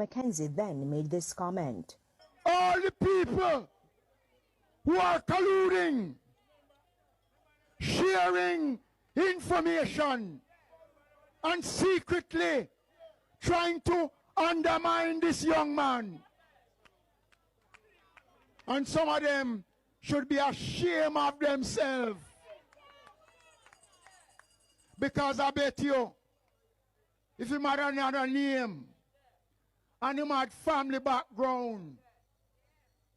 Mackenzie then made this comment. All the people who are colluding, sharing information, and secretly trying to undermine this young man. And some of them should be ashamed of themselves. Because I bet you, if he had another name, and he had family background,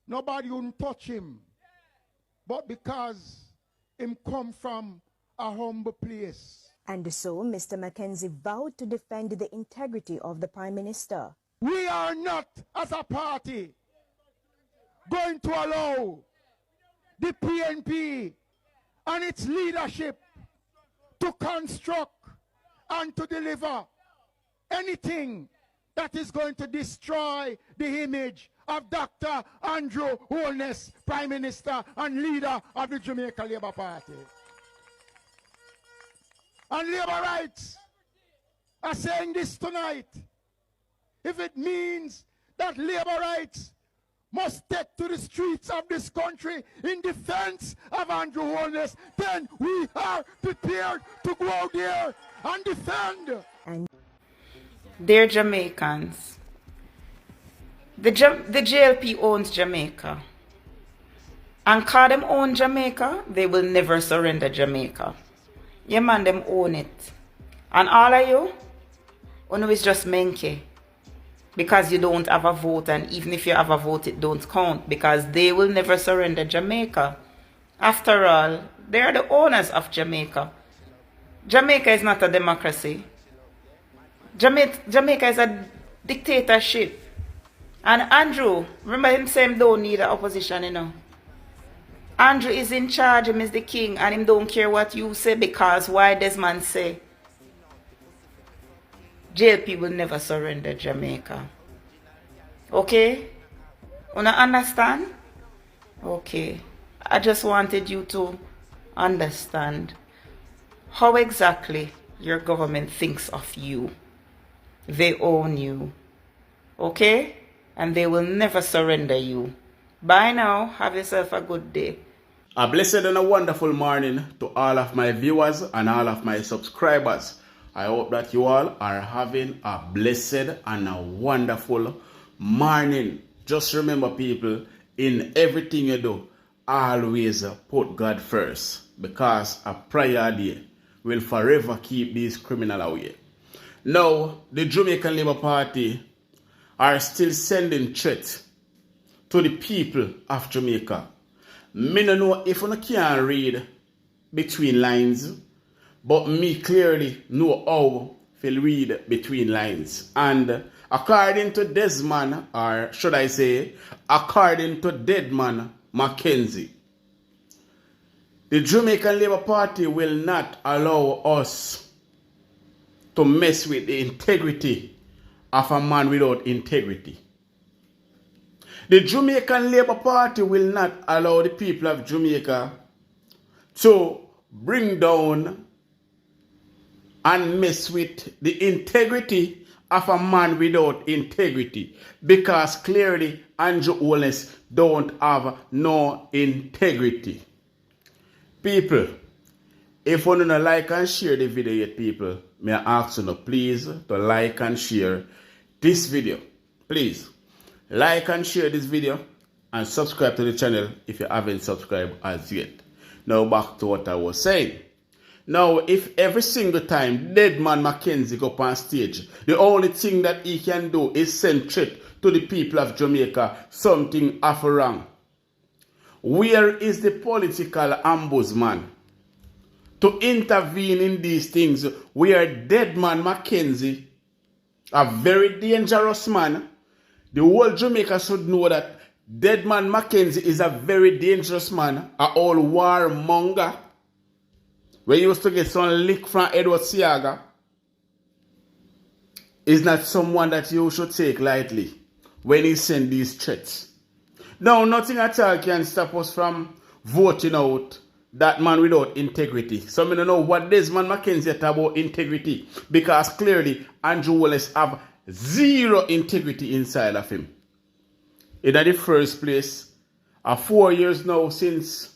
nobody wouldn't touch him. But because him come from a humble place. And so Mr. Mackenzie vowed to defend the integrity of the Prime Minister. We are not, as a party, going to allow the PNP and its leadership to construct and to deliver anything that is going to destroy the image of Dr. Andrew Holness, Prime Minister and leader of the Jamaica Labour Party. And Laborites are saying this tonight. If it means that Laborites must take to the streets of this country in defense of Andrew Holness, then we are prepared to go out there and defend. Dear Jamaicans, the JLP owns Jamaica. And cause them own Jamaica, they will never surrender Jamaica. Yeah man, them own it. And all of you know it's just menke. Because you don't have a vote, and even if you have a vote, it don't count. Because they will never surrender Jamaica. After all, they are the owners of Jamaica. Jamaica is not a democracy. Jamaica is a dictatorship. And Andrew, remember him saying him don't need an opposition, you know. Andrew is in charge, him is the king, and him don't care what you say, because why Desmond say JLP will never surrender Jamaica. Okay? Wanna understand? Okay. I just wanted you to understand how exactly your government thinks of you. They own you. Okay? And they will never surrender you. Bye now. Have yourself a good day. A blessed and a wonderful morning to all of my viewers and all of my subscribers. I hope that you all are having a blessed and a wonderful morning. Just remember, people, in everything you do, always put God first, because a prayer day will forever keep these criminals away. Now, the Jamaican Labour Party are still sending threats to the people of Jamaica. Me no know if you can read between lines, but me clearly know how to read between lines. And according to Desmond, or should I say, according to Desmond Mackenzie, the Jamaican Labour Party will not allow us to mess with the integrity of a man without integrity. The Jamaican Labour Party will not allow the people of Jamaica to bring down and mess with the integrity of a man without integrity, because clearly Andrew Holness don't have no integrity. People, if you don't like and share the video yet, people, may I ask you please to like and share this video. Please like and share this video and subscribe to the channel if you haven't subscribed as yet. Now back to what I was saying. Now, if every single time Desmond Mackenzie go up on stage, the only thing that he can do is send threat to the people of Jamaica, something half wrong. Where is the political ombudsman to intervene in these things where Desmond Mackenzie, a very dangerous man? The whole Jamaica should know that Desmond Mackenzie is a very dangerous man, a old warmonger. We used to get some lick from Edward Siaga. Is not someone that you should take lightly when he send these threats. Now, nothing at all can stop us from voting out that man without integrity. Some don't know what Desmond Mackenzie talk about integrity, because clearly Andrew Holness have zero integrity inside of him. In the first place, 4 years now since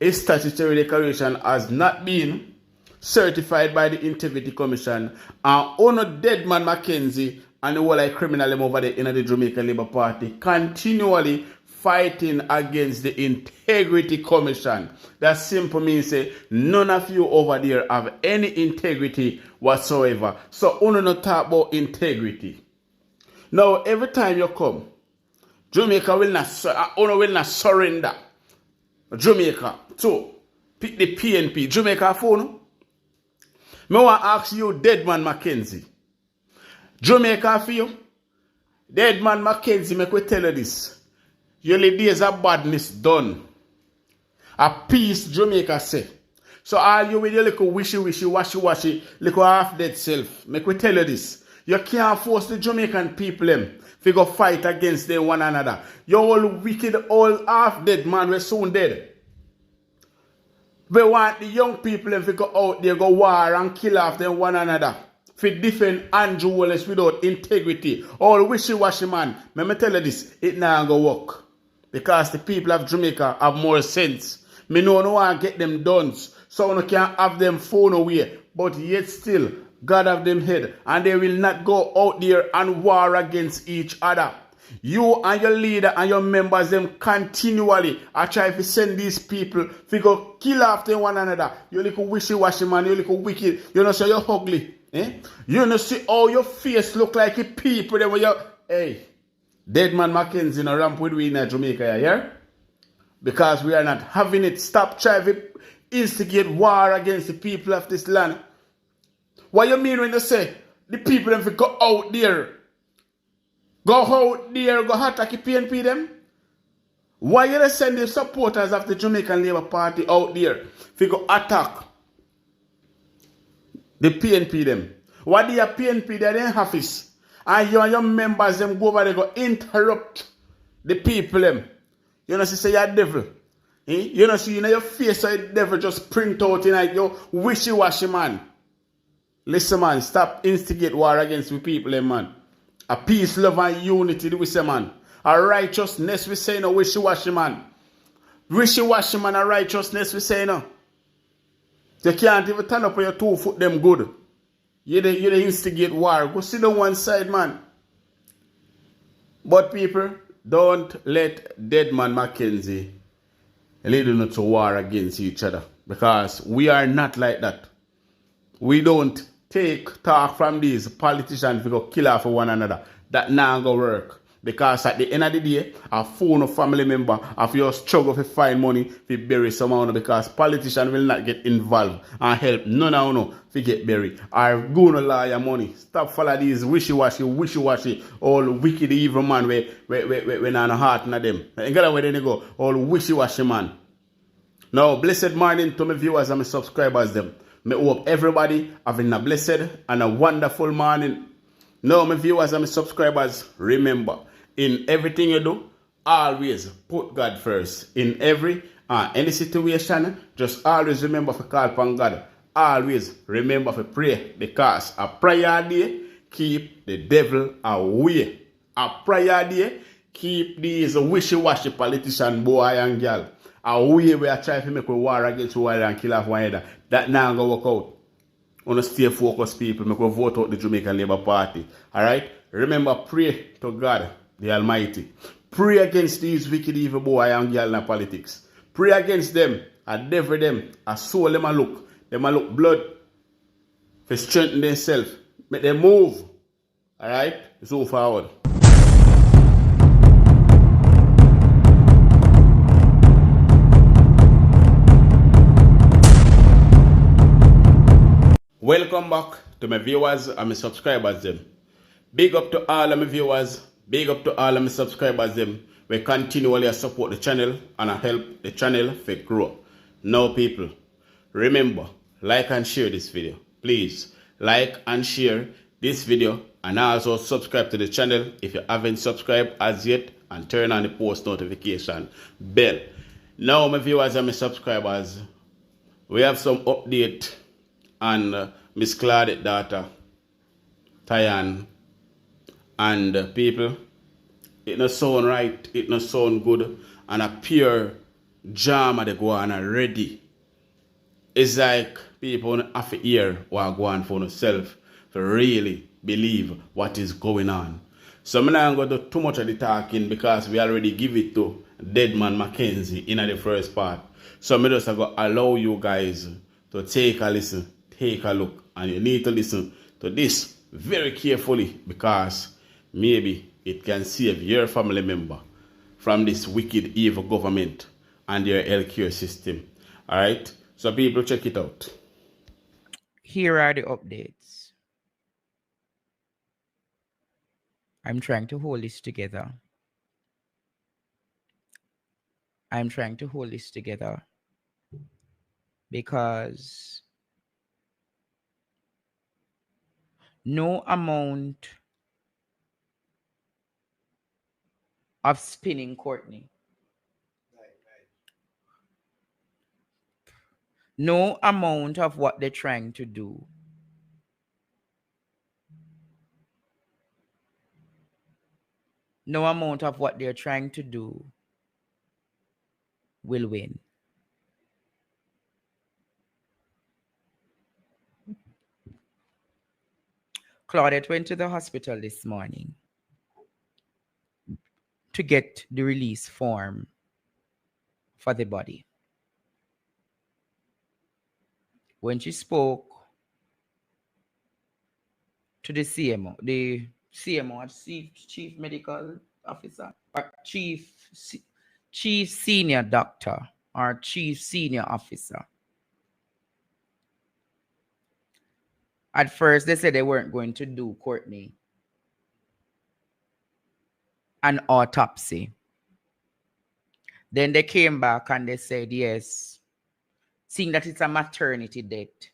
his statutory declaration has not been certified by the Integrity Commission, and Ono Desmond Mackenzie and the whole criminal them over there in the Jamaica Labour Party continually fighting against the Integrity Commission. That simply means none of you over there have any integrity whatsoever. So Ono no talk about integrity. Now every time you come, Jamaica will not surrender. Jamaica to pick the PNP. Jamaica phone. Me want to ask you, Desmond Mackenzie. Jamaica for you? Desmond Mackenzie, make we tell you this. Your days of badness done. A peace Jamaica say. So all you with your little wishy-wishy, washy-washy, little half-dead self. Make we tell you this. You can't force the Jamaican people them to go fight against them one another. You all wicked, all half-dead man, we're soon dead. We want the young people to go out there, go war and kill off them one another. For defend Andrew Wallace without integrity. All wishy-washy man. Let me tell you this, it now go work. Because the people of Jamaica have more sense. Me know no one get them done. So no can have them phone away. But yet still, God have them head. And they will not go out there and war against each other. You and your leader and your members them continually are trying to send these people to go kill after one another. You little wishy-washy man, you little wicked. You know, so you're ugly. You know, see how your face look like a people. Then when you, hey, Desmond Mackenzie no ramp with we in Jamaica, yeah? Because we are not having it. Stop trying to instigate war against the people of this land. What you mean when you say the people them go out there? Go out there, go attack the PNP them? Why you send the supporters of the Jamaican Labour Party out there to go attack the PNP them? What the PNP they in office? And you and your members them go over there go interrupt the people them. You know, say you're devil. You know, see, you know your face so the devil just print out in like your wishy-washy man. Listen man, stop instigate war against the people them man. A peace, love, and unity, we say, man. A righteousness, we say, no, wishy-washy, man. Wishy-washy, man, a righteousness, we say, no. You can't even turn up on your 2 foot, them good. You dey instigate war. Go sit on one side, man. But people, don't let Desmond Mackenzie lead you to war against each other. Because we are not like that. We don't take talk from these politicians to go kill off one another. That now go work. Because at the end of the day, a phone of family member of your struggle to find money to bury someone because politicians will not get involved and help none of you to get buried. Or go no lie your money. Stop follow these wishy-washy, all wicked evil man when on the heart of them. And get away they go, all wishy-washy man. Now, blessed morning to my viewers and my subscribers them. I hope everybody having a blessed and a wonderful morning. Now, my viewers and my subscribers, remember, in everything you do, always put God first. In any situation, just always remember to call upon God. Always remember to pray, because a prayer day keep the devil away. A prayer day keep these wishy-washy politician boy and girl away. We are trying to make a war against one and kill off one another. That now go work out. Want to stay focused, people. Make we vote out the Jamaican Labour Party. Alright? Remember, pray to God, the Almighty. Pray against these wicked evil boy and girl in politics. Pray against them. And devil them. And soul them a look. Them a look blood. To strengthen themselves. Make them move. Alright? It's all forward. Welcome back to my viewers and my subscribers them. Big up to all of my viewers, big up to all of my subscribers them. We continually support the channel and help the channel to grow. Now people, remember, like and share this video. Please, like and share this video and also subscribe to the channel if you haven't subscribed as yet, and turn on the post notification bell. Now my viewers and my subscribers, we have some update on Miss Claudette's daughter, Tyann And people, it not sound right, it not sound good, and a pure drama they go on already. It's like people have to hear what go on for themselves to really believe what is going on. So I'm not going to do too much of the talking because we already give it to Desmond Mackenzie in the first part. So I'm just going to allow you guys to take a listen, take a look, and you need to listen to this very carefully because maybe it can save your family member from this wicked, evil government and their healthcare system. All right? So people, check it out. Here are the updates. I'm trying to hold this together. Because no amount of spinning, Courtney. No amount of what they're trying to do will win. Claudette went to the hospital this morning to get the release form for the body. When she spoke to the CMO, chief medical officer, or chief senior doctor, or chief senior officer. At first, they said they weren't going to do, Courtney, an autopsy. Then they came back and they said, yes, seeing that it's a maternity death,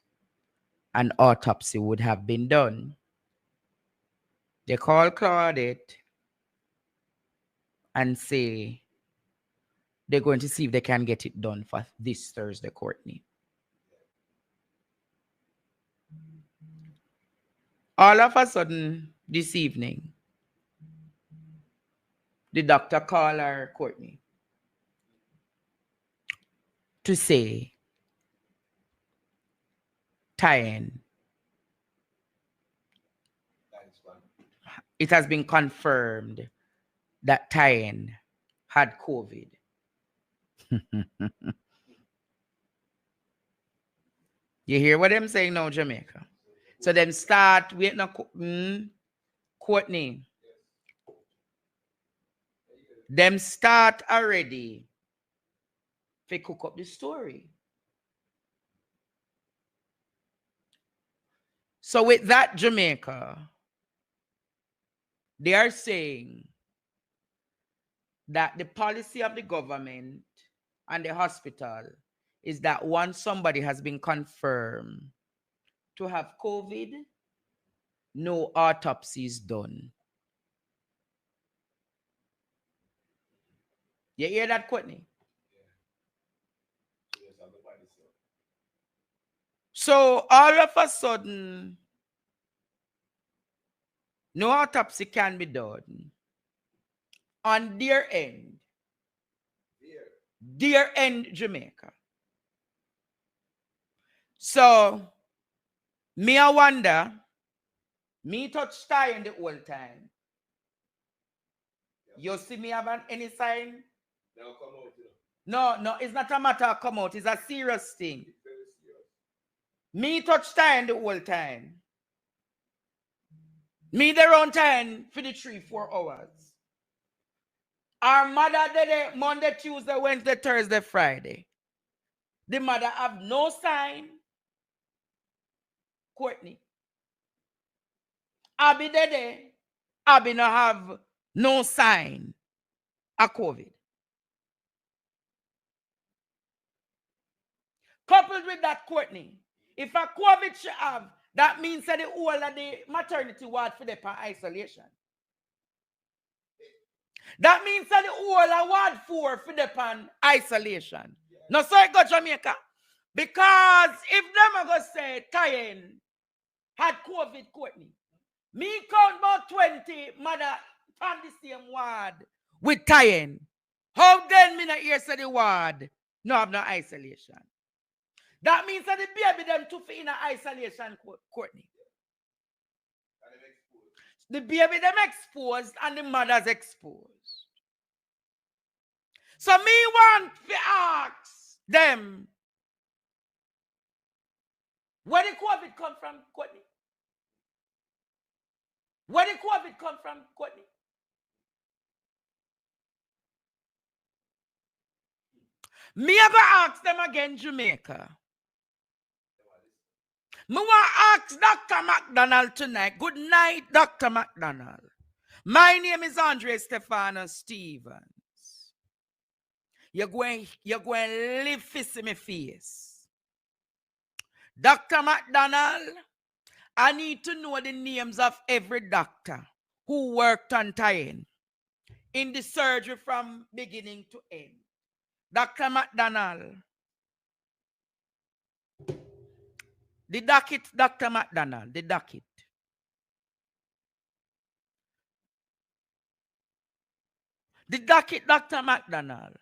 an autopsy would have been done. They call Claudette and say they're going to see if they can get it done for this Thursday, Courtney. All of a sudden, this evening, the doctor called her, Courtney, to say, Tyen, it has been confirmed that Tyen had COVID. You hear what I'm saying now, Jamaica? So them start, wait no, Courtney. Them start already to cook up the story. So with that, Jamaica, they are saying that the policy of the government and the hospital is that once somebody has been confirmed to have COVID, no autopsy is done. You hear that, Courtney? So all of a sudden, no autopsy can be done on their end. Their end, Jamaica. So, me I wonder, me touch Tyen the whole time. You see me have any sign? No, it's not a matter of come out. It's a serious thing. Me touch Tyen the whole time. Me there on time for the 3-4 hours. Our mother did it Monday, Tuesday, Wednesday, Thursday, Friday. The mother have no sign. Courtney. Abby did it. Abby no have no sign of COVID. Coupled with that, Courtney, if a COVID should have, that means that the whole of the maternity ward for the isolation. That means that the whole of ward 4 for the isolation. No, so it go Jamaica. Because if them are going to say Tyen had COVID, Courtney, Me count about 20 mother from the same ward with tying. How then me not hear say the ward no have no isolation? That means that the baby them too in a isolation, Courtney. The baby them exposed and the mother's exposed. So me want to ask them, where the COVID come from, Courtney? Where the COVID come from, Courtney? Me ever ask them again, Jamaica. Me want to ask Dr. McDonald tonight. Good night, Dr. McDonald. My name is Andre Stefano Stevens. You're going to live fist in my face. Dr. McDonald, I need to know the names of every doctor who worked on tying in the surgery from beginning to end. Dr. McDonald. The docket, Dr. McDonald, the docket. The docket, Dr. McDonald.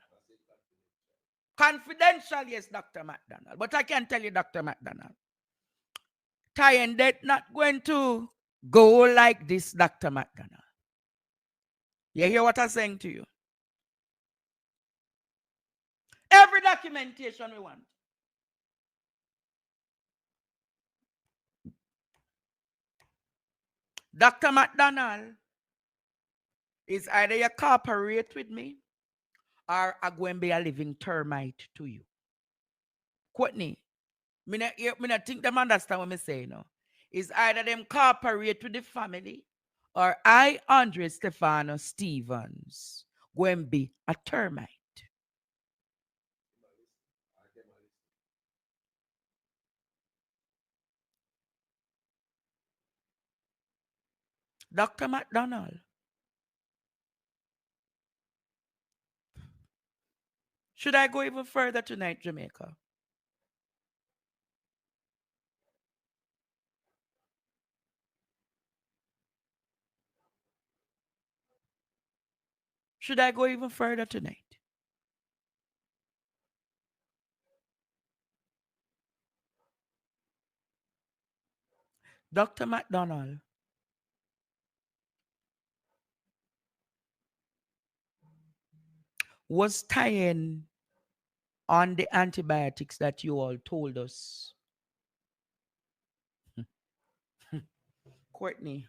Confidential, yes, Dr. McDonald. But I can tell you, Dr. McDonald, tying death not going to go like this, Dr. McDonald. You hear what I'm saying to you? Every documentation we want. Dr. McDonald, is either you cooperate with me or I'm going to be a living termite to you. Courtney, me not think them understand what I say now. Is either them cooperate with the family or I, Andre Stefano Stevens, going to be a termite. Dr. McDonald, should I go even further tonight, Jamaica? Should I go even further tonight? Dr. McDonald, was tying on the antibiotics that you all told us. Courtney,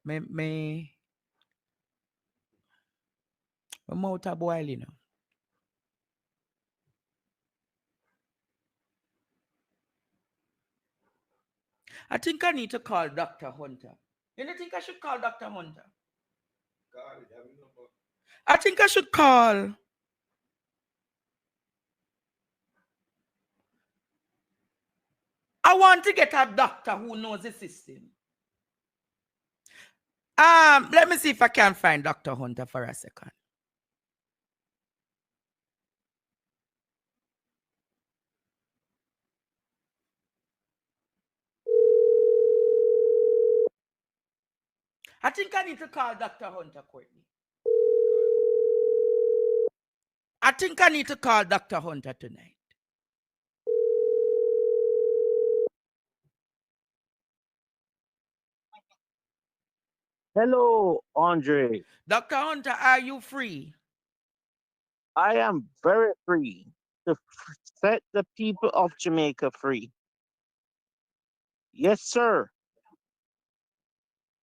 my mouth a boil, you know. I think I need to call Dr. Hunter. You don't think I should call Dr. Hunter? I think I should call. I want to get a doctor who knows the system. Let me see if I can find Dr. Hunter for a second. I think I need to call Dr. Hunter, Courtney. I think I need to call Dr. Hunter tonight. Hello, Andre. Dr. Hunter, are you free? I am very free to set the people of Jamaica free. Yes, sir.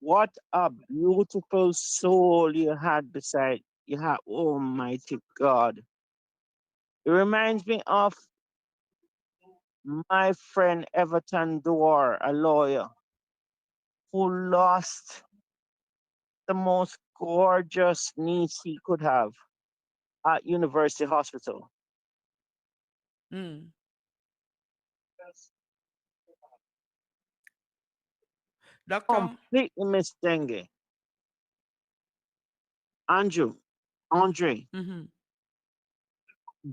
What a beautiful soul you had beside you. Have Almighty God. It reminds me of my friend Everton Dwar, a lawyer, who lost the most gorgeous niece he could have at University Hospital. Doctor? Completely missed dengue. Andre,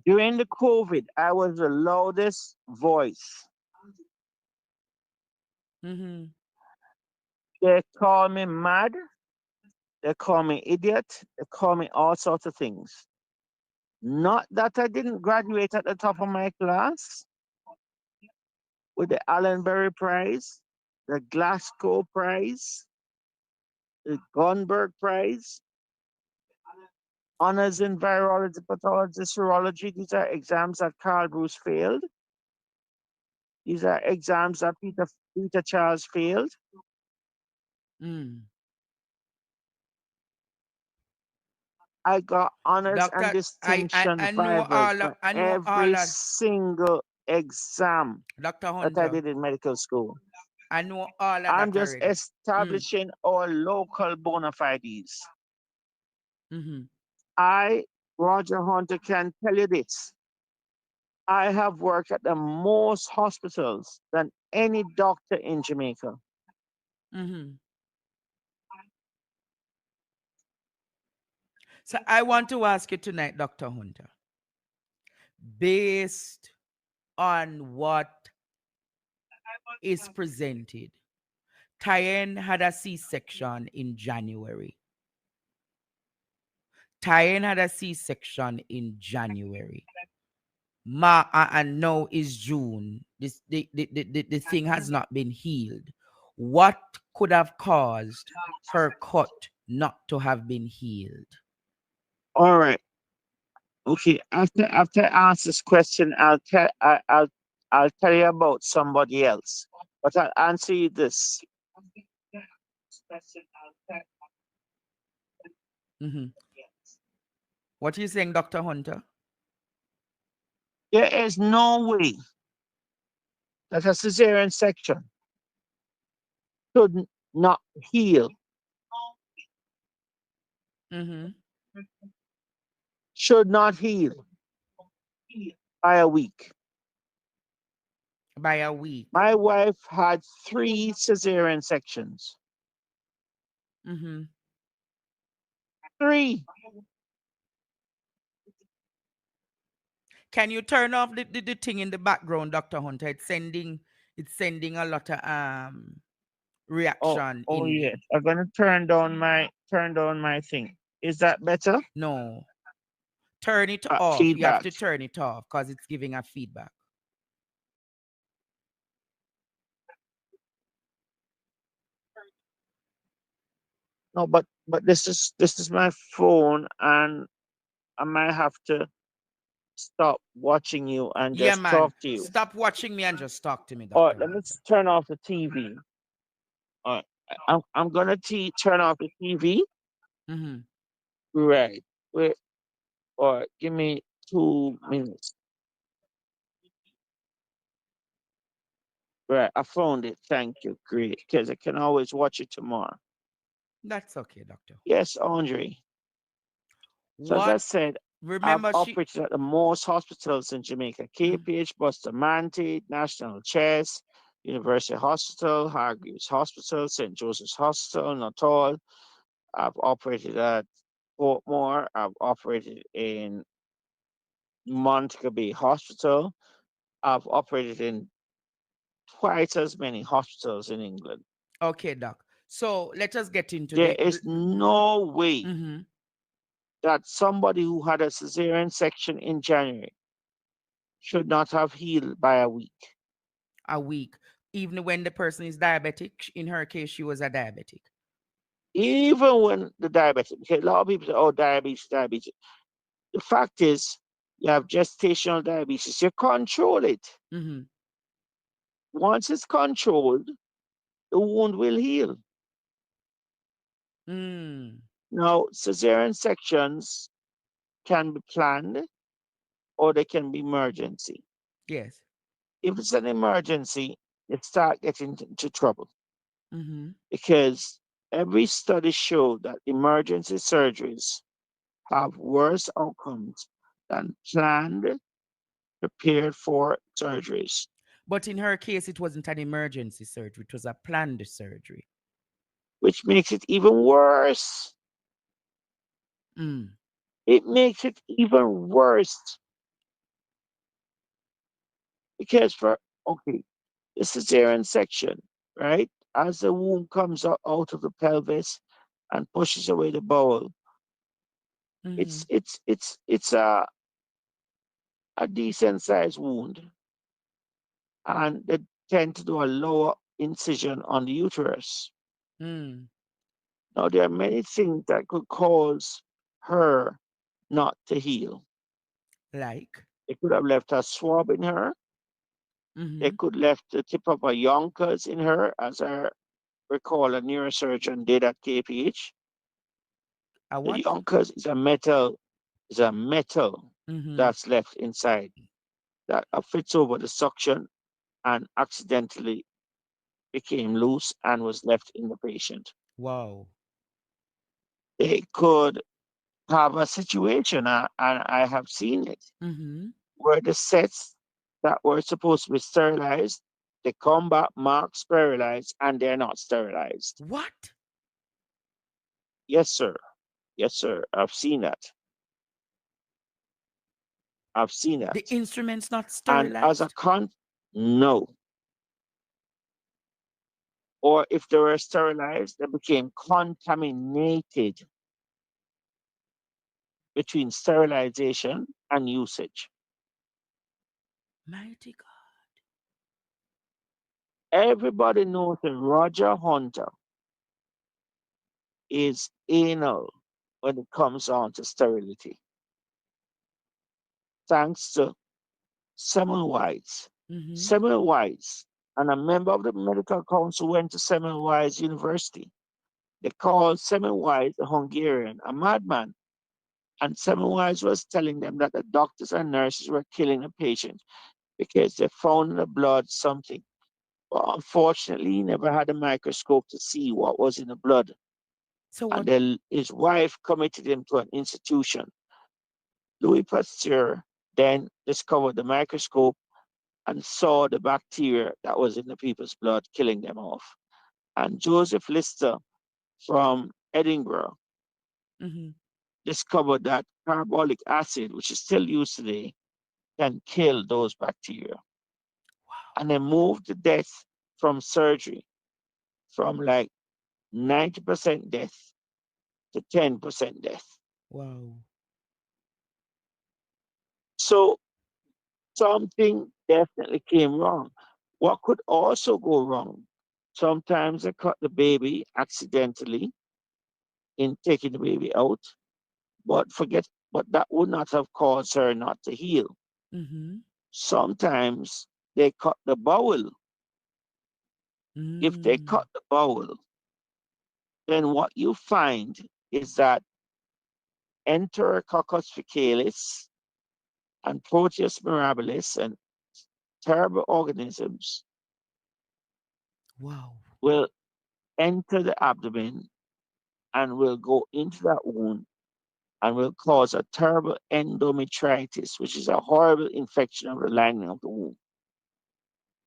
during the COVID, I was the loudest voice. They call me mad. They call me idiot. They call me all sorts of things. Not that I didn't graduate at the top of my class with the Allenbury Prize, the Glasgow Prize, the Gunberg Prize, honors in virology, pathology, serology. These are exams that Carl Bruce failed. These are exams that Peter Charles failed. I got honors and Doctor, distinction I know vivas all of, for I know all every of, single exam Dr. that I Hunter, did in medical school. I know all of I'm that just already. establishing our local bona fides. Mm-hmm. I, Roger Hunter, can tell you this. I have worked at the most hospitals than any doctor in Jamaica. Mm-hmm. So I want to ask you tonight, Dr. Hunter, based on what is presented, Tyen had a C-section in January. Tyen had a C-section in January. And now is June. The thing has not been healed. What could have caused her cut not to have been healed? All right. Okay. After I ask this question, I'll tell you about somebody else. But I'll answer you this. Mm-hmm. What are you saying, Dr. Hunter? There is no way that a cesarean section should not heal. Mm-hmm. Should not heal by a week. By a week. My wife had 3 cesarean sections. Mm-hmm. 3. Can you turn off the thing in the background, Dr. Hunter? It's sending a lot of reaction Oh in. yes. I'm gonna turn down my thing. Is that better? No. Turn it off. You have Feedback. to turn it off because it's giving a feedback. No, but this is my phone, and I might have to stop watching you and Yeah, just man. talk to you. Stop watching me and just talk to me, All right, Dr. let me Hunter. turn off the TV. All right, I'm gonna turn off the TV. Mm-hmm. Right. Wait. All right. Give me 2 minutes. Right. I found it. Thank you. Great. Because I can always watch it tomorrow. That's okay, Doctor. Yes, Andre. So as I What? said, I've Remember, operated at the most hospitals in Jamaica: KPH, Bustamante, National Chest, University Hospital, Hargreaves Hospital, St. Joseph's Hospital, Natal. I've operated at Portmore. I've operated in Montego Bay Hospital. I've operated in twice as many hospitals in England. Okay, Doc. So let us get into There is no way Mm-hmm. that somebody who had a cesarean section in January should not have healed by a week. A week. Even when the person is diabetic, in her case, she was a diabetic. Even when the diabetic, because a lot of people say, oh, diabetes, diabetes. The fact is, you have gestational diabetes, you control it. Mm-hmm. Once it's controlled, the wound will heal. Now, cesarean sections can be planned or they can be emergency. Yes. If it's an emergency, you start getting into trouble Mm-hmm. because every study showed that emergency surgeries have worse outcomes than planned, prepared for surgeries. But in her case, it wasn't an emergency surgery. It was a planned surgery. Which makes it even worse. It makes it even worse. Because the cesarean section, right? as the womb comes out of the pelvis and pushes away the bowel, it's a decent sized wound, and they tend to do a lower incision on the uterus. Now, there are many things that could cause her not to heal. Like? They could have left a swab in her. They could left the tip of a yonkers in her, as I recall a neurosurgeon did at KPH. A The what? yonkers is a metal that's left inside that fits over the suction and accidentally became loose and was left in the patient. Wow. They could have a situation, and I have seen it, where the sets that were supposed to be sterilized, they come back marked sterilized, and they're not sterilized. What? Yes, sir. Yes, sir. I've seen that. I've seen that. The instrument's not And as a sterilized? no. Or if they were sterilized, they became contaminated between sterilization and usage. Mighty God. Everybody knows that Roger Hunter is anal when it comes on to sterility. Thanks to Semmelweis. Semmelweis, and a member of the medical council, went to Semmelweis University. They called Semmelweis a Hungarian, a madman. And Semmelweis was telling them that the doctors and nurses were killing the patient because they found in the blood something. But unfortunately, he never had a microscope to see what was in the blood. So And what? then his wife committed him to an institution. Louis Pasteur then discovered the microscope and saw the bacteria that was in the people's blood, killing them off. And Joseph Lister from Edinburgh discovered that carbolic acid, which is still used today, can kill those bacteria. Wow. And they moved the death from surgery from like 90% death to 10% death. Wow. So something definitely came wrong. What could also go wrong? Sometimes they cut the baby accidentally in taking the baby out, but that would not have caused her not to heal. Sometimes they cut the bowel. If they cut the bowel, then what you find is that Enterococcus faecalis and Proteus mirabilis and terrible organisms Wow. will enter the abdomen and will go into that wound and will cause a terrible endometritis, which is a horrible infection of the lining of the womb.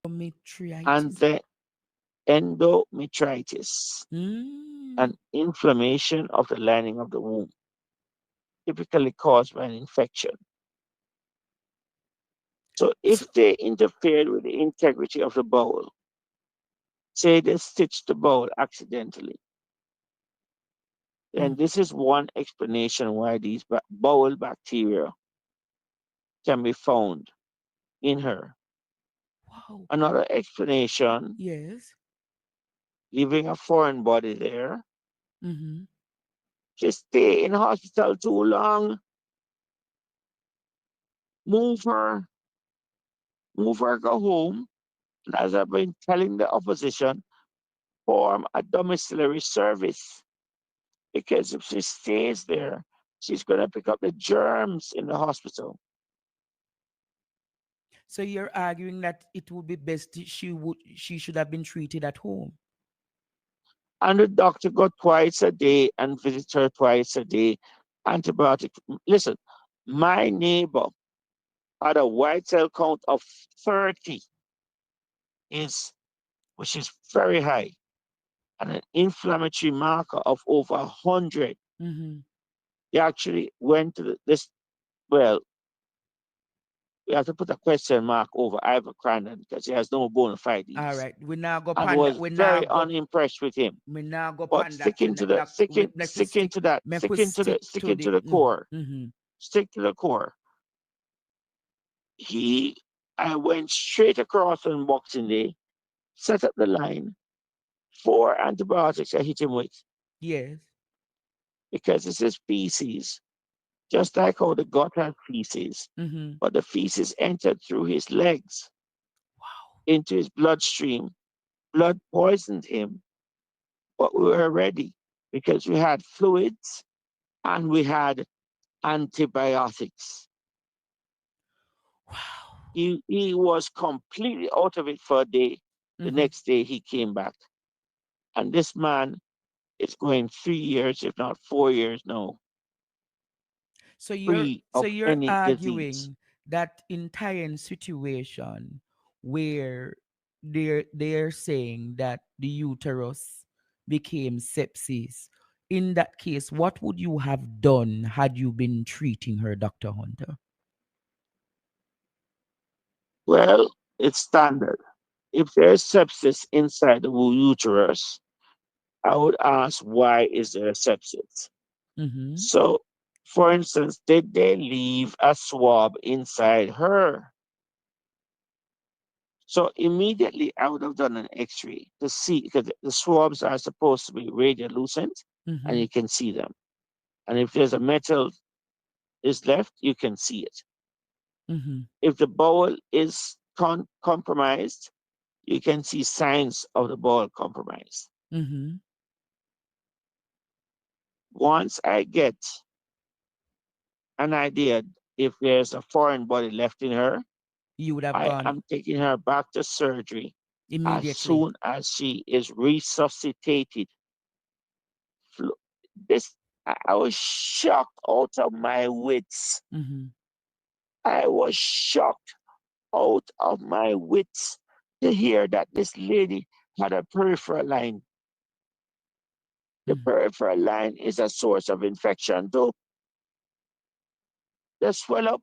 And Endometritis. the endometritis, an inflammation of the lining of the womb, typically caused by an infection. So if they interfered with the integrity of the bowel, say they stitched the bowel accidentally, then this is one explanation why these bowel bacteria can be found in her. Wow. Another explanation, Yes. leaving a foreign body there, just stay in hospital too long, move her, go home. And as I've been telling the opposition, form a domiciliary service. Because if she stays there, she's going to pick up the germs in the hospital. So you're arguing that it would be best she should have been treated at home. And the doctor go twice a day and visit her twice a day. Antibiotic. Listen, my neighbor had a white cell count of 30, which is very high, and an inflammatory marker of over 100. They actually went to we have to put a question mark over Ivor Crandon because he has no bona All fides. right. We now go I panda. was very unimpressed with him. We now go But panda tonight. Doc, make we stick. Make we stick to sticking the. to the core. Mm-hmm. Stick to the core. I went straight across on Boxing Day, set up the line, 4 antibiotics I hit him with Yes. because this is feces, just like how the gut had feces. Mm-hmm. But the feces entered through his legs Wow. into his bloodstream. Blood poisoned him, but we were ready because we had fluids and we had antibiotics. Wow. He was completely out of it for a day. The Mm-hmm. next day he came back. And this man is going 3 years, if not 4 years now, free So of you're any disease. arguing that entire situation where they're saying that the uterus became sepsis. In that case, what would you have done had you been treating her, Dr. Hunter? Well, it's standard. If there's sepsis inside the uterus, I would ask why is there sepsis? Mm-hmm. So, for instance, did they leave a swab inside her? So immediately I would have done an X-ray to see because the swabs are supposed to be radiolucent and Mm-hmm. you can see them. And if there's a metal is left, you can see it. Mm-hmm. If the bowel is compromised, you can see signs of the bowel compromise. Mm-hmm. Once I get an idea if there's a foreign body left in her, You would have I gone am taking her back to surgery as immediately. soon as she is resuscitated. This I was shocked out of my wits. Mm-hmm. I was shocked out of my wits to hear that this lady had a peripheral line. The Mm-hmm. peripheral line is a source of infection too. They swell up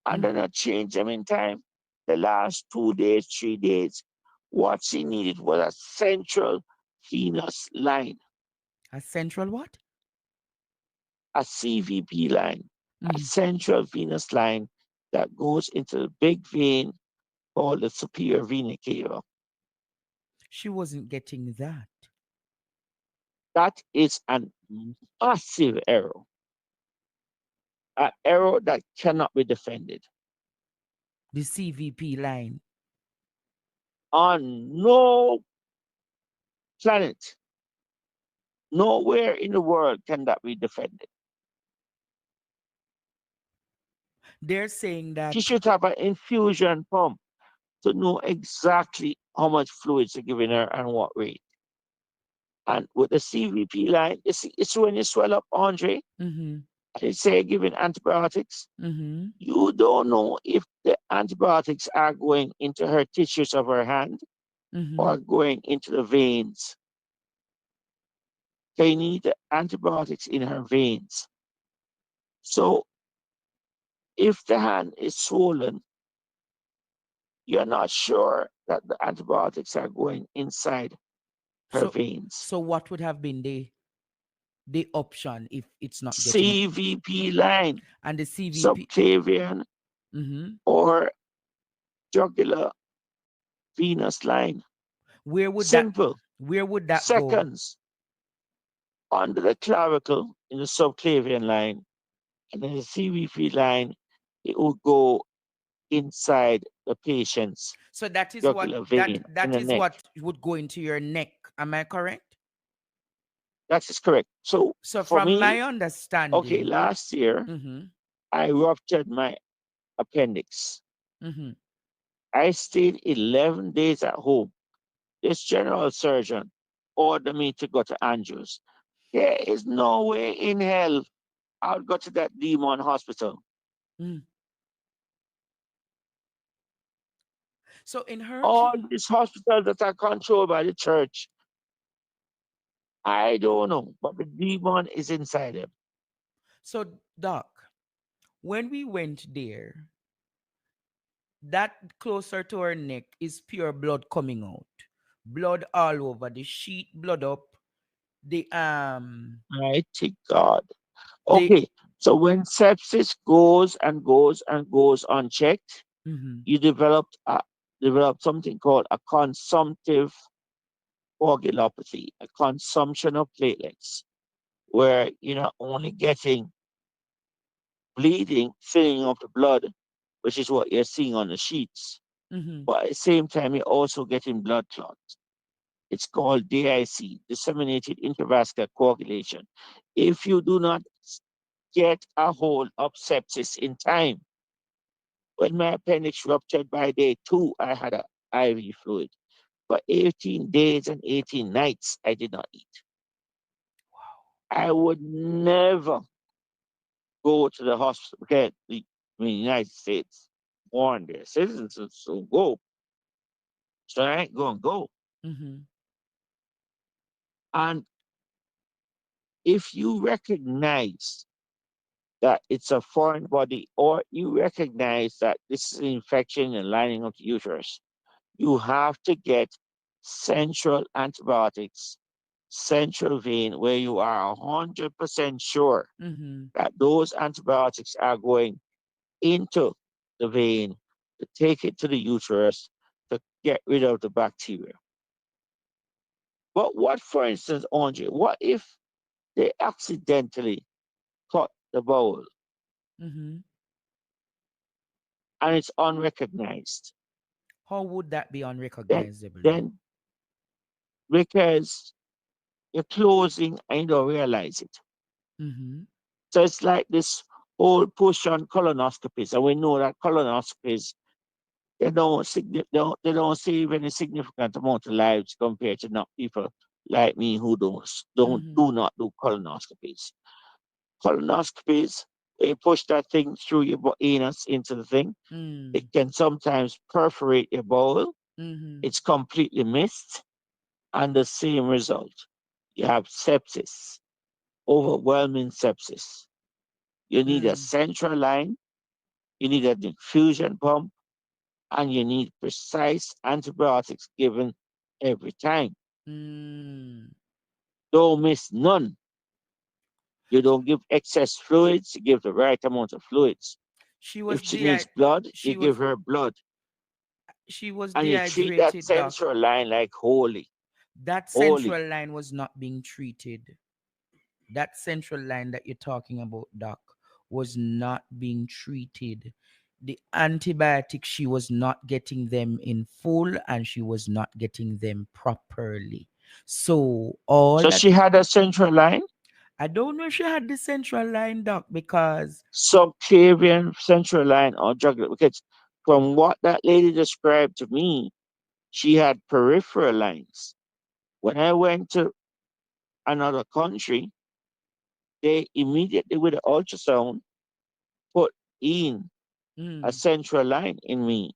and Mm-hmm. then I change them in time. The last 2 days, 3 days, what she needed was a central venous line, A central what? a CVP line, a Mm-hmm. central venous line that goes into the big vein called the superior vena cava. She wasn't getting that. That is an massive error, an error that cannot be defended. The CVP line. On no planet, nowhere in the world can that be defended. They're saying She that. should have an infusion pump to know exactly how much fluids they're giving her and what rate. And with the CVP line, it's when you swell up, Andre, Mm-hmm. and they say giving antibiotics. Mm-hmm. You don't know if the antibiotics are going into her tissues of her hand Mm-hmm. or going into the veins. They need the antibiotics in her veins. So if the hand is swollen, you're not sure that the antibiotics are going inside her So veins. so what would have been the option if it's not getting CVP line, and the CVP? subclavian Mm-hmm. or jugular venous line. Where would that Simple. where would that go? Seconds under the clavicle in the subclavian line, and then the CVP line, it will go inside the patient's So that is what jugular that vein in that the is neck. what would go into your neck. Am I correct? That is correct. So So for from me, my okay, understanding, last year mm-hmm, I ruptured my appendix. mm-hmm. I stayed 11 days at home. This general surgeon ordered me to go to Andrews. There is no way in hell I'll go to that demon hospital. Mm. So in her All these hospitals that are controlled by the church, I don't know, but the demon is inside them. so doc, when we went there, that closer to her neck is pure blood coming out. Blood all over the sheet, blood up. The Mighty God. the Okay, so when sepsis goes and goes and goes unchecked, mm-hmm, you develop something called a consumptive coagulopathy, a consumption of platelets, where you're not only getting bleeding, filling of the blood, which is what you're seeing on the sheets, mm-hmm, but at the same time, you're also getting blood clots. It's called DIC, disseminated intravascular coagulation. If you do not get a hold of sepsis in time, when my appendix ruptured by day 2, I had a IV fluid. For 18 days and 18 nights, I did not eat. I would never go to the hospital because the United States warned their citizens to go. So I ain't going to go. mm-hmm, And if you recognize that it's a foreign body or you recognize that this is an infection in the lining of the uterus, you have to get central antibiotics, central vein, where you are 100% sure mm-hmm, that those antibiotics are going into the vein to take it to the uterus to get rid of the bacteria. But what, for instance, Andre, what if they accidentally cut the bowel mm-hmm. and it's unrecognized? How would that be Then, unrecognizable though? then because you're closing and you don't realize it. Mm-hmm, So it's like this whole push on colonoscopies, and we know that colonoscopies they don't save any significant amount of lives compared to not people like me who mm-hmm, do not do colonoscopies. Colonoscopies, they push that thing through your anus into the thing. It mm, can sometimes perforate your bowel. mm-hmm, It's completely missed, and the same result. You have sepsis, overwhelming sepsis. You need a mm, central line, you need an infusion pump, and you need precise antibiotics given every time. mm. Don't miss none. You don't give excess fluids, you give the right amount of fluids. She was If she needs blood, you she give was her blood. she was And you treat that dehydrated, doc. central line like holy. That Holy. central line was not being treated. That central line that you're talking about, doc, was not being treated. The antibiotics, she was not getting them in full and she was not getting them properly. So all So that she had a central line, I don't know if she had the central line, doc, because subclavian central line or jugular. Because from what that lady described to me, she had peripheral lines. When I went to another country, they immediately with the ultrasound put in a mm, central line in me.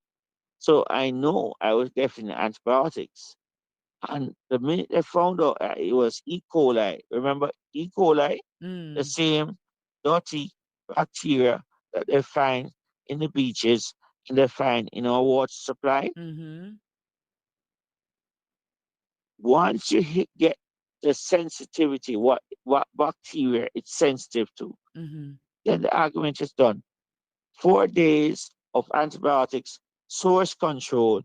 So I know I was getting antibiotics. And the minute they found out it was E. coli, remember E. coli, the mm, same dirty bacteria that they find in the beaches and they find in our water supply. mm-hmm, Once you get the sensitivity, what bacteria it's sensitive to, mm-hmm. then the argument is done. 4 days of antibiotics, source control,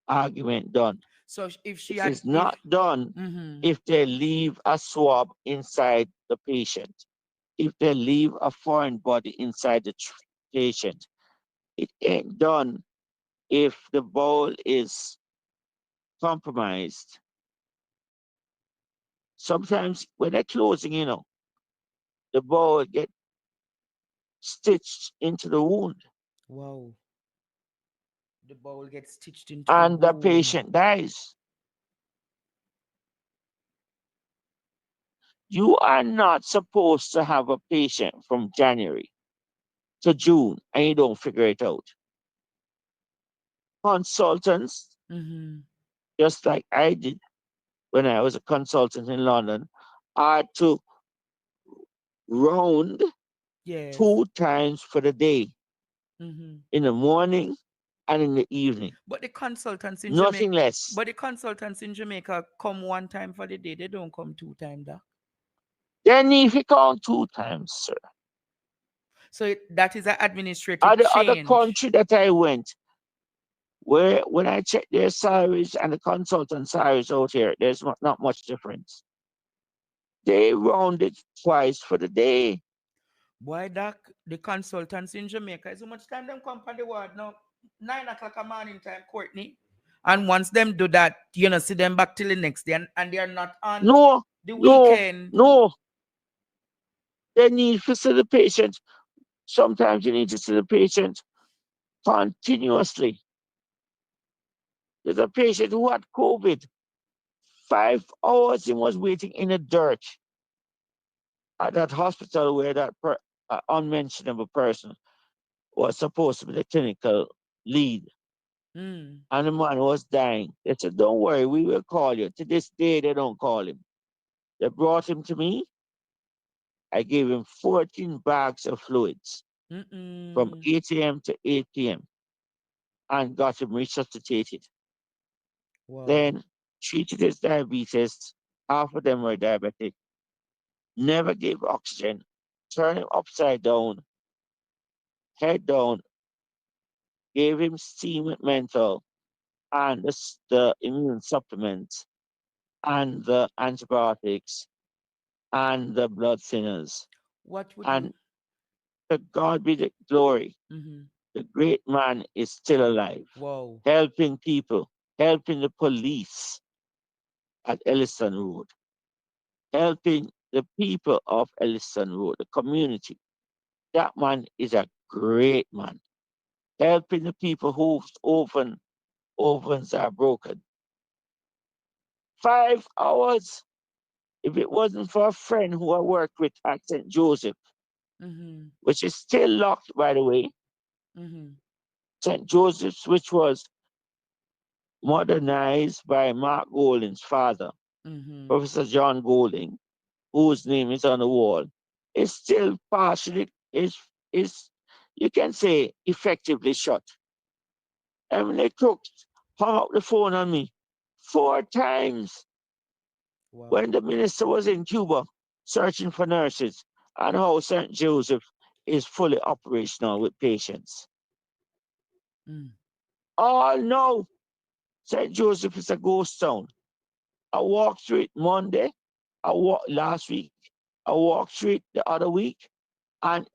argument done. So if she It had is if not done mm-hmm, if they leave a swab inside the patient, if they leave a foreign body inside the patient. It ain't done if the bowel is compromised. Sometimes when they're closing, the bowel get stitched into the wound wow, the bowel gets stitched into the and the wound. patient dies. You are not supposed to have a patient from January to June and you don't figure it out. Consultants, Mm-hmm. just like I did when I was a consultant in London, are to round Yes. 2 times for the day, Mm-hmm. in the morning and in the evening. But the consultants in Nothing Jamaica, less. but the consultants in Jamaica come one time for the day. They don't come 2 times, Doc. They need to count 2 times, sir. So that is an administrative Other change. country that I went, where when I check their salaries and the consultant salaries out here, there's not much difference. They round it twice for the day. Why, Doc, the consultants in Jamaica, so much time them come on the ward now, 9 o'clock a morning time, Courtney. And once them do that, see them back till the next day, and they are not on No, the no, weekend. no. They need to see the patient. Sometimes you need to see the patient continuously. There's a patient who had COVID. 5 hours he was waiting in the dirt at that hospital where that unmentionable person was supposed to be the clinical lead. Mm. And the man was dying. They said, "Don't worry, we will call you." To this day, they don't call him. They brought him to me. I gave him 14 bags of fluids from 8 a.m. to 8 p.m. and got him resuscitated. Wow. Then treated his diabetes. Half of them were diabetic. Never gave oxygen. Turned him upside down, head down. Gave him steam with menthol and the immune supplements and the antibiotics and the blood thinners. What would And you? to God be the glory. Mm-hmm. The great man is still alive, Wow. helping people, helping the police at Elliston Road, helping the people of Elliston Road, the community. That man is a great man, helping the people whose ovens are broken. 5 hours. If it wasn't for a friend who I worked with at St. Joseph, Mm-hmm. which is still locked, by the way, Mm-hmm. St. Joseph's, which was modernized by Mark Golding's father, Mm-hmm. Professor John Golding, whose name is on the wall, is still partially is you can say effectively shut. I mean, they crooks hung up the phone on me 4 times Wow. when the minister was in Cuba searching for nurses, and how St. Joseph is fully operational with patients. Mm. All know St. Joseph is a ghost town. I walked through it Monday, I walked last week, I walked through it the other week, and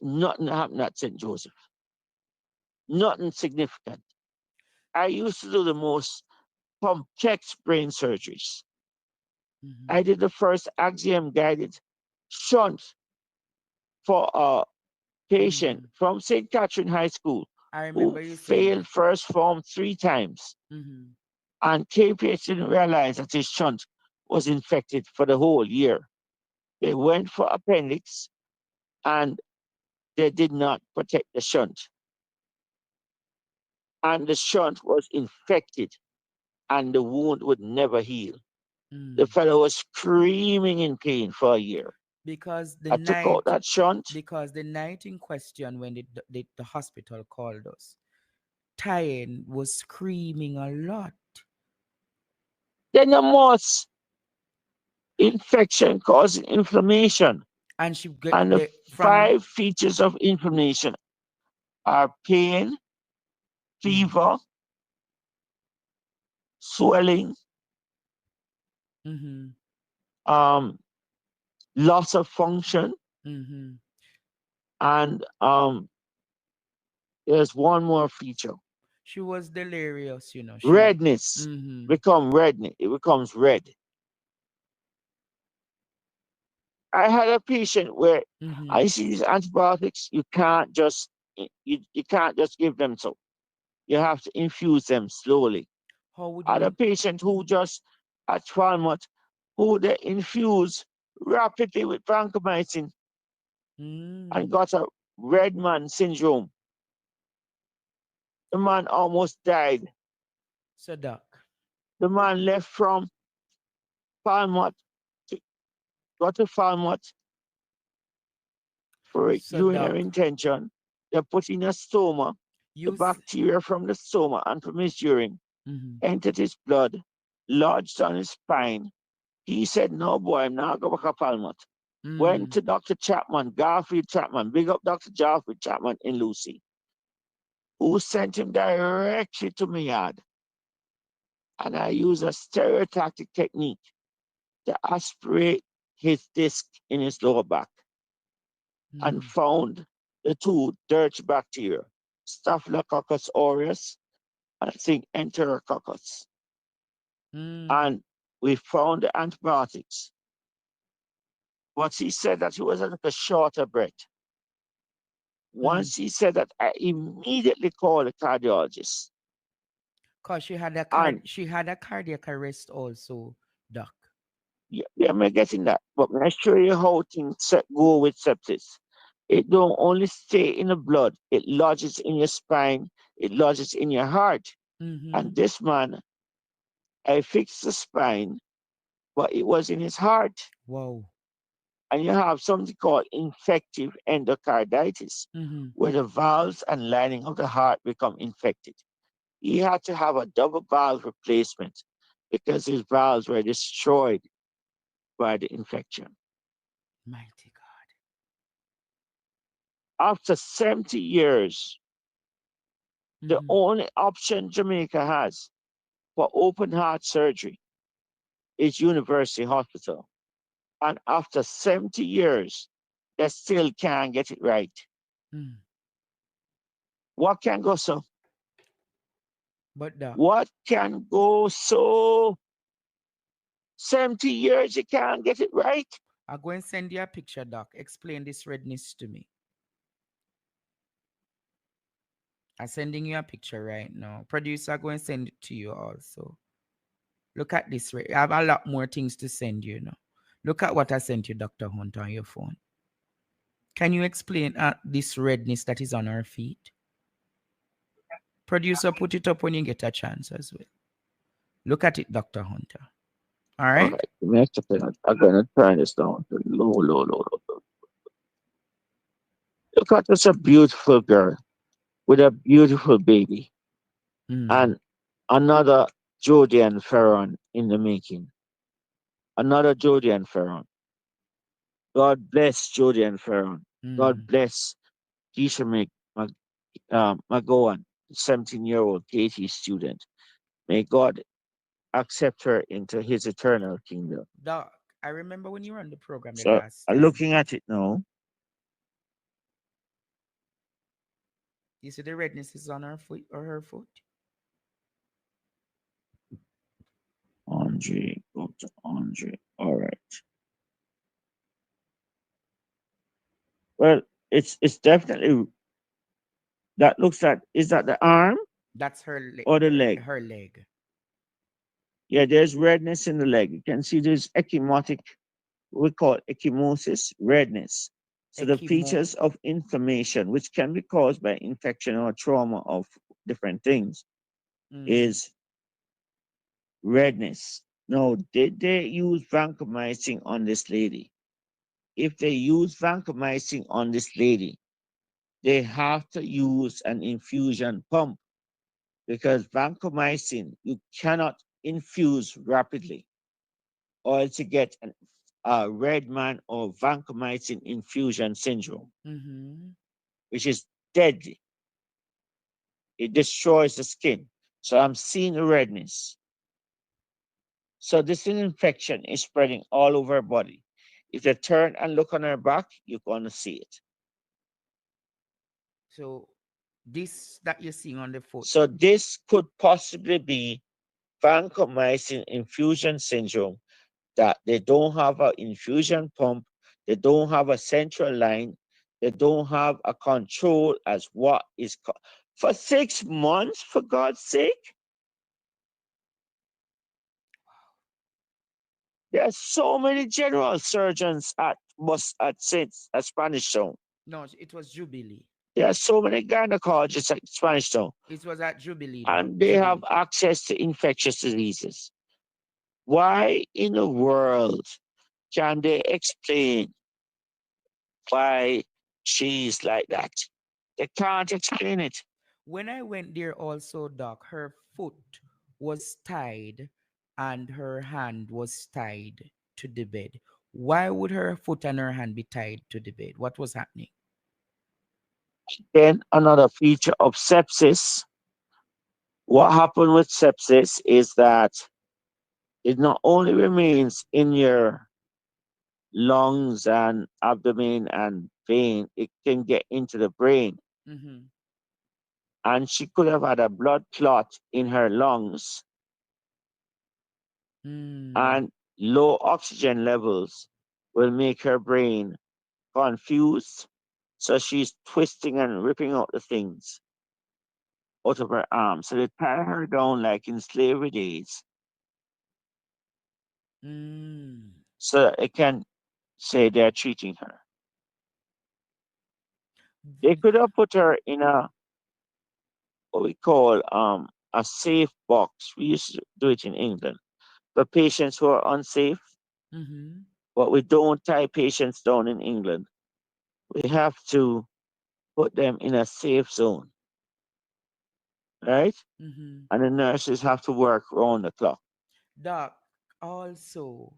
nothing happened at St. Joseph. Nothing significant. I used to do the most complex brain surgeries. Mm-hmm. I did the first axiom guided shunt for a patient from St. Catherine High School I who remember you saying failed that. first form 3 times. Mm-hmm. And KPH didn't realize that his shunt was infected for the whole year. They went for appendix and they did not protect the shunt. And the shunt was infected and the wound would never heal. The fellow was screaming in pain for a year. Because I took out that shunt. the night in question when the hospital called us, Tyen was screaming a lot. Then the most infection causing inflammation. And she get And the from 5 features of inflammation are pain, fever, swelling, mm-hmm. loss of function, Mm-hmm. and there's one more feature. She was delirious, Redness. Mm-hmm. It becomes red. I had a patient where Mm-hmm. I see these antibiotics, you can't just give them so. You have to infuse them slowly. How would I had a you? patient who just at 12 months who they infuse rapidly with vancomycin and got a red man syndrome. The man almost died. So, Doc. The man left from Falmouth got to Falmouth for So, Doc. urinary intention. They put in a stoma. The bacteria from the stomach and from his urine entered his blood, lodged on his spine. He said, "No, boy, I'm not going to Palmot." Went to Dr. Chapman, Garfield Chapman, big up Dr. Garfield Chapman in Lucy, who sent him directly to my yard. And I used a stereotactic technique to aspirate his disc in his lower back and found the two dirty bacteria, Staphylococcus aureus and I think Enterococcus. And we found the antibiotics. But he said that he was like a shorter breath. Once he said that, I immediately called the cardiologist. Because she had a cardiac arrest also, Doc. Yeah, I'm getting that. But when I show you how things go with sepsis, it don't only stay in the blood, it lodges in your spine, it lodges in your heart. And this man, I fixed the spine, but it was in his heart. Wow. And you have something called infective endocarditis, where the valves and lining of the heart become infected. He had to have a double valve replacement because his valves were destroyed by the infection. Mighty God. After 70 years, the only option Jamaica has for open heart surgery is University Hospital. And after 70 years, they still can't get it right. What can go so? But Doc, What can go so? 70 years, you can't get it right? I'll go and send you a picture, Doc. Explain this redness to me. I'm sending you a picture right now. Producer, go and send it to you also. Look at this. I have a lot more things to send you now. Look at what I sent you, Dr. Hunt, on your phone. Can you explain this redness that is on her feet? Producer, put it up when you get a chance as well. Look at it, Dr. Hunter. All right? All right. I'm going to turn this down to low. Look at this, a beautiful girl with a beautiful baby. And another Jodian Ferron in the making. Another Jodian Ferron. God bless Jodian Ferron. God bless Keisha McGowan, 17-year-old Katie student. May God accept her into his eternal kingdom. Doc, I remember when you were on the program the So last time. looking at it now. You see the redness is on her foot or her foot? Andre, go to Andre. All right. Well, it's definitely, that looks like, is that the arm? That's her leg. Or the leg? Her leg. Yeah, there's redness in the leg. You can see there's ecchymotic, we call ecchymosis, redness. So the features of inflammation, which can be caused by infection or trauma of different things, is redness. Now, did they use vancomycin on this lady? If they use vancomycin on this lady, they have to use an infusion pump because vancomycin you cannot infuse rapidly or else you get a red man or vancomycin infusion syndrome, which is deadly. It destroys the skin. So I'm seeing the redness. So this infection is spreading all over her body. If you turn and look on her back, you're going to see it. So this that you're seeing on the foot. So this could possibly be vancomycin infusion syndrome, that they don't have an infusion pump, they don't have a central line, they don't have a control as what is for 6 months, for God's sake. There are so many general surgeons at Spanish Town. No, it was Jubilee. There are so many gynecologists at Spanish Town. It was at Jubilee. And they have access to infectious diseases. Why in the world can they explain why she's like that? They can't explain it. When I went there also, Doc, her foot was tied and her hand was tied to the bed. Why would her foot and her hand be tied to the bed? What was happening? Then another feature of sepsis. What happened with sepsis is that it not only remains in your lungs and abdomen and vein, it can get into the brain. Mm-hmm. And she could have had a blood clot in her lungs Mm. and low oxygen levels will make her brain confused. So she's twisting and ripping out the things out of her arms. So they tie her down like in slavery days Mm. so that they can say they're treating her. They could have put her in a what we call a safe box. We used to do it in England for patients who are unsafe, Mm-hmm. but we don't tie patients down in England. We have to put them in a safe zone, right? Mm-hmm. And the nurses have to work round the clock. Doc, also,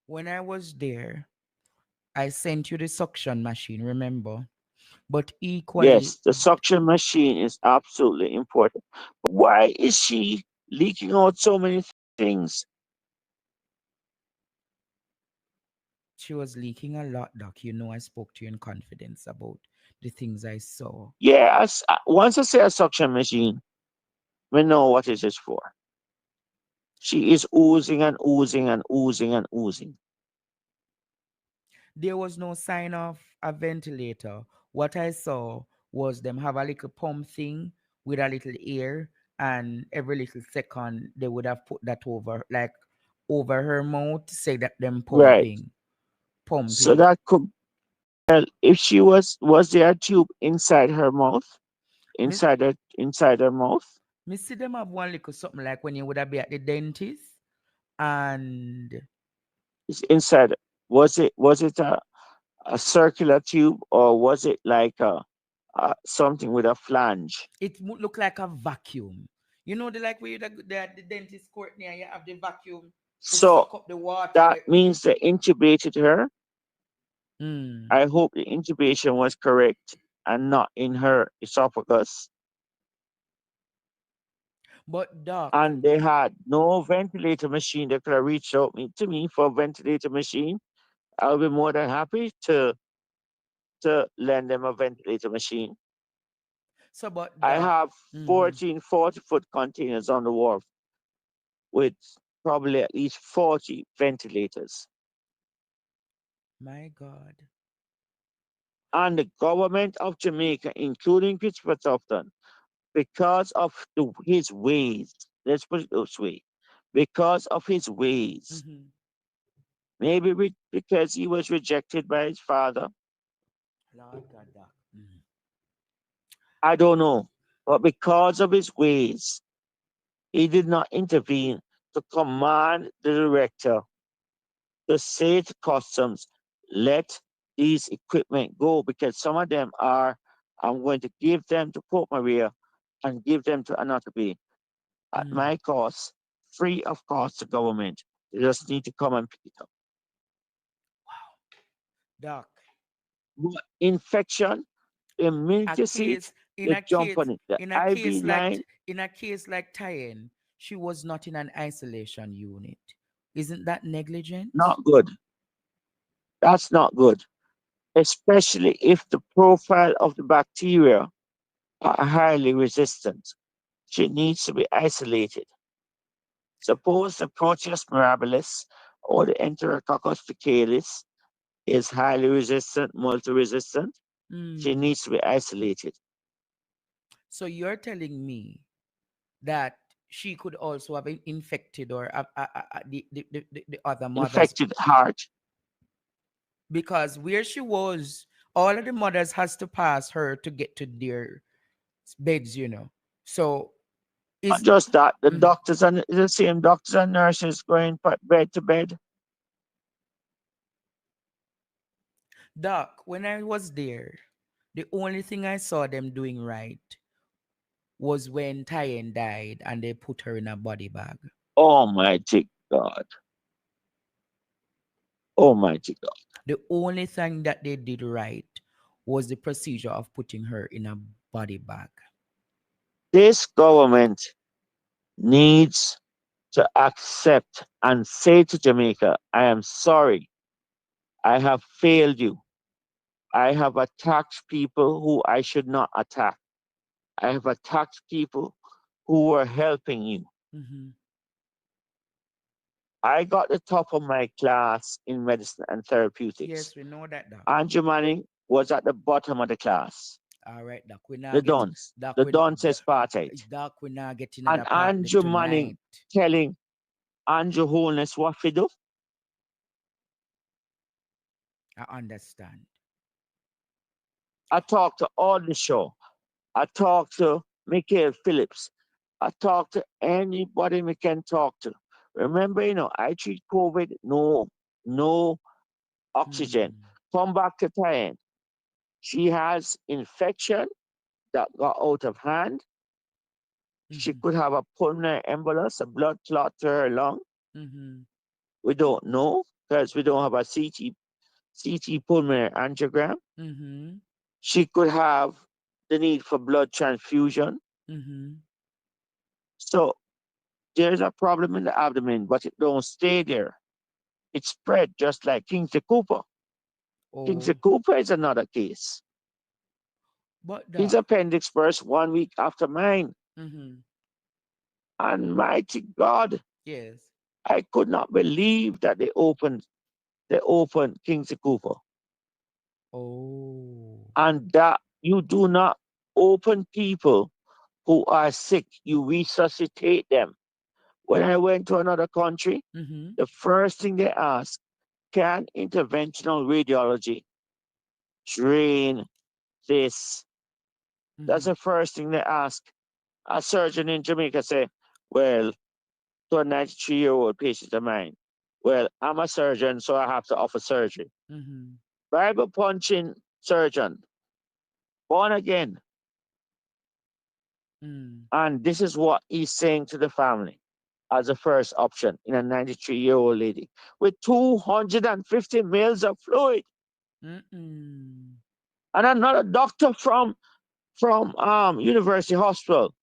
when I was there, I sent you the suction machine, remember? But equally, Yes, the suction machine is absolutely important. Why is she leaking out so many things? she was leaking a lot, Doc. You know, I spoke to you in confidence about the things I saw. Yeah, once I say a suction machine, we know what it is for. She is oozing and oozing and oozing and oozing. There was no sign of a ventilator. What I saw was them have a little pump thing with a little air, and every little second they would have put that over, like over her mouth, to say that them Right. pumping, So pumping. that could if she was there a tube inside her mouth, Miss, inside her mouth, me see them have one little something like when you would have been at the dentist, and it's inside. Was it a circular tube or was it like something with a flange? it would look like a vacuum. You know, the like where you the dentist court near you have the vacuum to So suck up the water. that means they intubated her. Mm. I hope the intubation was correct and not in her esophagus. But doc, And they had no ventilator machine. They could have reached out to me for a ventilator machine. I'll be more than happy to lend them a ventilator machine. so but I doc. have Mm-hmm. 14 40-foot containers on the wharf with probably at least 40 ventilators. My God. And the government of Jamaica, including Christopher Tufton, because of his ways, let's put it this way, because of his ways, Mm-hmm. maybe because he was rejected by his father, Lord God, doc. Mm. I don't know, but because of his ways, he did not intervene to command the director to say to customs, let these equipment go because some of them are, I'm going to give them to Port Maria and give them to Anatomy at Mm. my cost, free of cost to government. They just need to come and pick it up. Doc. But infection, the minute A you see it, case in they a jump case on it. The in a IV case like line in a case like Tyen, she was not in an isolation unit. Isn't that negligent? not good. That's not good, especially if the profile of the bacteria are highly resistant. She needs to be isolated. Suppose the Proteus mirabilis or the Enterococcus faecalis is highly resistant, multi-resistant. She Mm. needs to be isolated. So you're telling me that she could also have infected or the other mothers, Infected heart, because where she was, all of the mothers has to pass her to get to their beds, you know. So not is just that, mm, the same doctors and nurses going bed to bed. doc, when I was there, the only thing I saw them doing right was when Tyen died and they put her in a body bag. Almighty God. Almighty God. The only thing that they did right was the procedure of putting her in a body bag. This government needs to accept and say to Jamaica, I am sorry. I have failed you. I have attacked people who I should not attack. I have attacked people who were helping you. Mm-hmm. I got the top of my class in medicine and therapeutics. Yes, we know that, Doc. Andrew Manning was at the bottom of the class. All right, Doc. The Dons. The Dons is apartheid. Doc, we're not getting And another part Andrew tonight. Manning telling Andrew Holness what to do. I understand. I talked to all the show. I talked to Michael Phillips. I talked to anybody we can talk to. Remember, I treat COVID, no oxygen. Come back to Tyen. She has infection that got out of hand. She could have a pulmonary embolus, a blood clot to her lung. Mm-hmm. We don't know because we don't have a CT pulmonary angiogram. Mm-hmm. She could have the need for blood transfusion. Mm-hmm. So there's a problem in the abdomen, but it don't stay there. It spread just like Kingsley Cooper. Kingsley Oh, Cooper is another case. but His Doc. appendix burst 1 week after mine. Mm-hmm. And mighty God, Yes. I could not believe that they opened Kingsley Cooper. Oh. And that you do not open people who are sick, you resuscitate them. When I went to another country, Mm-hmm. the first thing they ask, can interventional radiology drain this? That's Mm-hmm. the first thing they ask. A surgeon in Jamaica say, well, to a 93-year-old patient of mine, well, I'm a surgeon, so I have to offer surgery. Mm-hmm. Bible punching surgeon, born again. Mm. And this is what he's saying to the family as a first option in a 93-year-old lady with 250 mils of fluid. Mm-mm. And another doctor from University Hospital.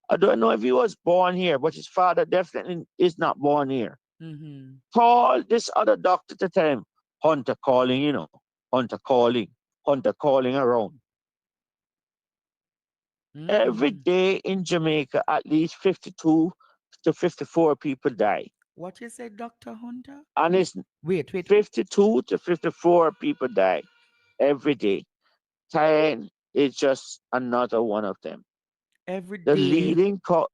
I don't know if he was born here, but his father definitely is not born here. Mm-hmm. Call this other doctor to tell him, Hunter calling, Hunter calling around. Every Mm-mm. day in Jamaica, at least 52 to 54 people die. What you said, Dr. Hunter? And it's Wait. 52 to 54 people die every day. Thailand is just another one of them. Every The day, leading cause,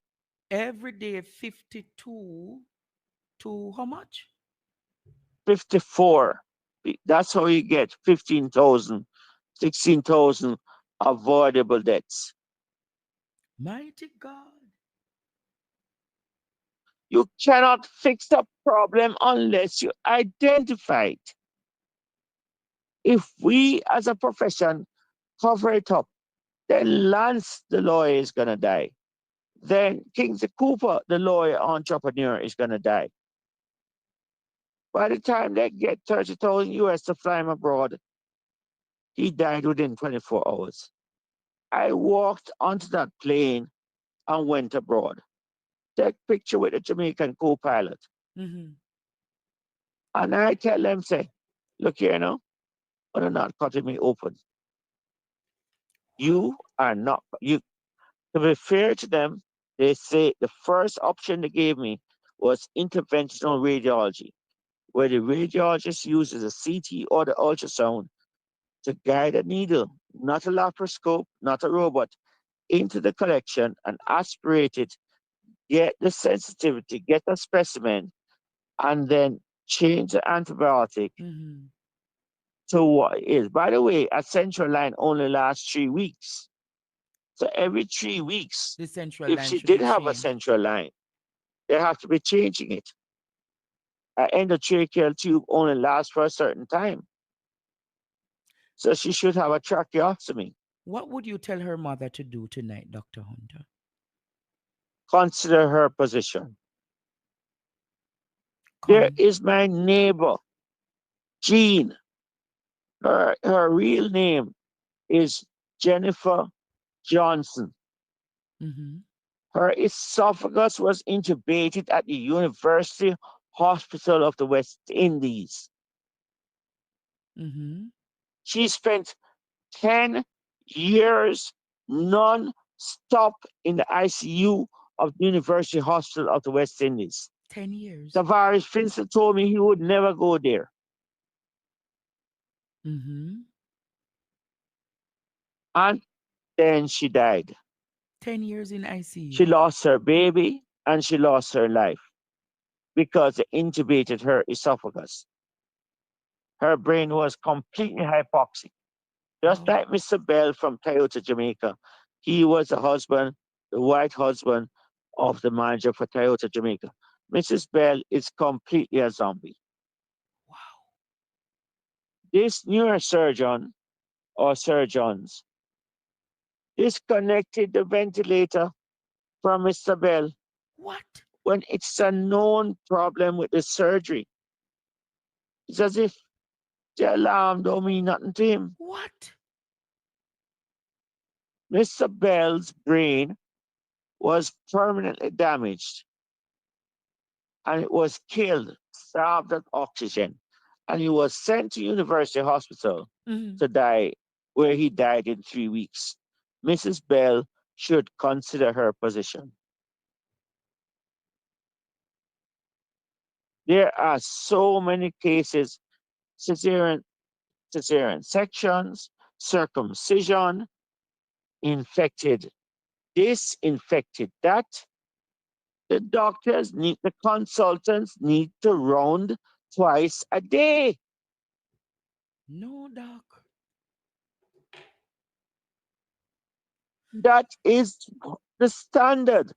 52 to how much? 54. That's how you get 15,000, 16,000 avoidable deaths. Mighty God. You cannot fix the problem unless you identify it. If we as a profession cover it up, then Lance, the lawyer, is going to die. Then Kingsley Cooper, the lawyer entrepreneur, is going to die. By the time they get 30,000 US to fly him abroad, he died within 24 hours. I walked onto that plane and went abroad. Take picture with the Jamaican co-pilot. Mm-hmm. And I tell them, say, look here now, you're not cutting me open. You are not, to be fair to them, they say the first option they gave me was interventional radiology, where the radiologist uses a CT or the ultrasound to guide a needle, not a laparoscope, not a robot, into the collection and aspirate it, get the sensitivity, get a specimen, and then change the antibiotic Mm-hmm. to what it is. By the way, a central line only lasts 3 weeks. So every 3 weeks, The central if line she should did be have a changed. central line, they have to be changing it. An endotracheal tube only lasts for a certain time. So she should have a tracheostomy. What would you tell her mother to do tonight, Dr. Hunter? consider her position. There Come. is my neighbor, Jean. Her real name is Jennifer Johnson. Mm-hmm. Her esophagus was intubated at the University Hospital of the West Indies. Mm-hmm. She spent 10 years non-stop in the ICU of the University Hospital of the West Indies. 10 years. Tavares Finster told me he would never go there. Mm-hmm. And then she died. 10 years in ICU. She lost her baby and she lost her life because they intubated her esophagus. Her brain was completely hypoxic. Just Wow. like Mr. Bell from Toyota, Jamaica. He was the husband, the white husband of the manager for Toyota, Jamaica. Mrs. Bell is completely a zombie. Wow. This neurosurgeon or surgeons disconnected the ventilator from Mr. Bell What? when it's a known problem with the surgery. It's as if the alarm don't mean nothing to him. What? Mr. Bell's brain was permanently damaged and it was killed, starved of oxygen. And he was sent to University Hospital Mm-hmm. to die, where he died in 3 weeks. Mrs. Bell should consider her position. There are so many cases, cesarean sections, circumcision, infected this, infected that. The consultants need to round twice a day. No, doc. That is the standard.